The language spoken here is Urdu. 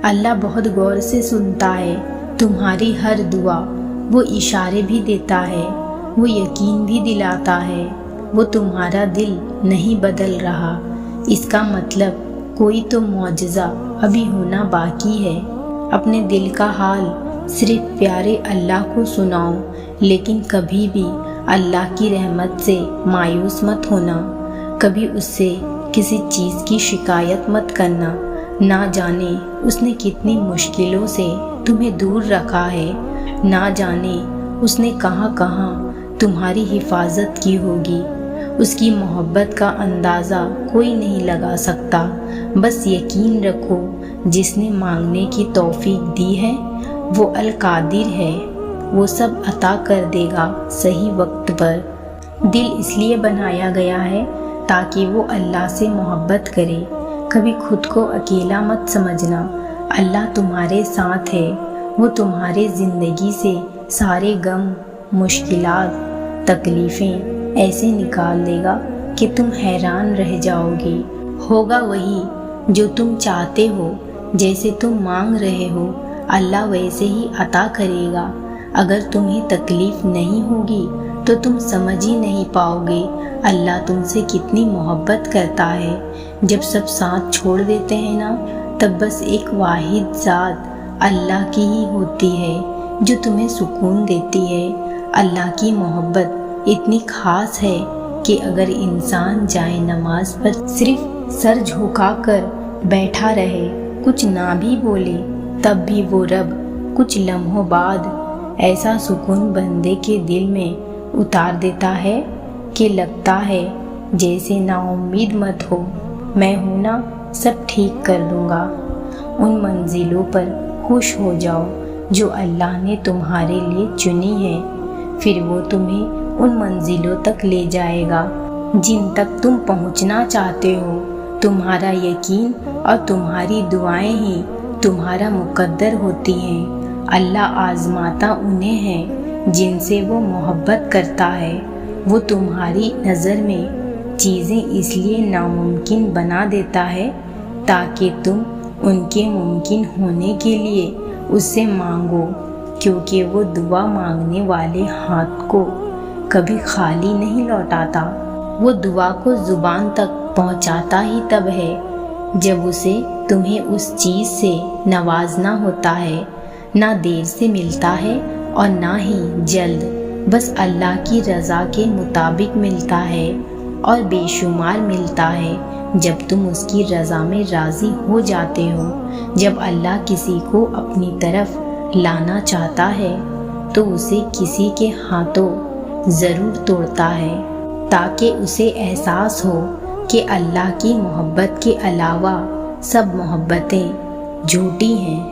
اللہ بہت غور سے سنتا ہے تمہاری ہر دعا، وہ اشارے بھی دیتا ہے، وہ یقین بھی دلاتا ہے، وہ تمہارا دل نہیں بدل رہا۔ اس کا مطلب کوئی تو معجزہ ابھی ہونا باقی ہے۔ اپنے دل کا حال صرف پیارے اللہ کو سناؤ، لیکن کبھی بھی اللہ کی رحمت سے مایوس مت ہونا۔ کبھی اس سے کسی چیز کی شکایت مت کرنا، نہ جانے اس نے کتنی مشکلوں سے تمہیں دور رکھا ہے، نہ جانے اس نے کہاں کہاں تمہاری حفاظت کی ہوگی۔ اس کی محبت کا اندازہ کوئی نہیں لگا سکتا۔ بس یقین رکھو، جس نے مانگنے کی توفیق دی ہے وہ القادر ہے، وہ سب عطا کر دے گا صحیح وقت پر۔ دل اس لیے بنایا گیا ہے تاکہ وہ اللہ سے محبت کرے۔ کبھی خود کو اکیلا مت سمجھنا، اللہ تمہارے ساتھ ہے۔ وہ تمہارے زندگی سے سارے غم، مشکلات، تکلیفیں ایسے نکال دے گا کہ تم حیران رہ جاؤ گے۔ ہوگا وہی جو تم چاہتے ہو، جیسے تم مانگ رہے ہو اللہ ویسے ہی عطا کرے گا۔ اگر تمہیں تکلیف نہیں ہوگی تو تم سمجھ ہی نہیں پاؤ گے اللہ تم سے کتنی محبت کرتا ہے۔ جب سب ساتھ چھوڑ دیتے ہیں نا، تب بس ایک واحد ذات اللہ کی ہی ہوتی ہے جو تمہیں سکون دیتی ہے۔ اللہ کی محبت اتنی خاص ہے کہ اگر انسان جائے نماز پر صرف سر جھکا کر بیٹھا رہے، کچھ نہ بھی بولے، تب بھی وہ رب کچھ لمحوں بعد ایسا سکون بندے کے دل میں اتار دیتا ہے کہ لگتا ہے جیسے نا امید مت ہو، میں ہوں نا، سب ٹھیک کر دوں گا۔ ان منزلوں پر خوش ہو جاؤ جو اللہ نے تمہارے لیے چنی ہے، پھر وہ تمہیں ان منزلوں تک لے جائے گا جن تک تم پہنچنا چاہتے ہو۔ تمہارا یقین اور تمہاری دعائیں ہی تمہارا مقدر ہوتی ہیں۔ اللہ آزماتا انہیں ہے جن سے وہ محبت کرتا ہے۔ وہ تمہاری نظر میں چیزیں اس لیے ناممکن بنا دیتا ہے تاکہ تم ان کے ممکن ہونے کے لیے اس سے مانگو، کیونکہ وہ دعا مانگنے والے ہاتھ کو کبھی خالی نہیں لوٹاتا۔ وہ دعا کو زبان تک پہنچاتا ہی تب ہے جب اسے تمہیں اس چیز سے نوازنا ہوتا ہے۔ نہ دیر سے ملتا ہے اور نہ ہی جلد، بس اللہ کی رضا کے مطابق ملتا ہے، اور بے شمار ملتا ہے جب تم اس کی رضا میں راضی ہو جاتے ہو۔ جب اللہ کسی کو اپنی طرف لانا چاہتا ہے تو اسے کسی کے ہاتھوں ضرور توڑتا ہے، تاکہ اسے احساس ہو کہ اللہ کی محبت کے علاوہ سب محبتیں جھوٹی ہیں۔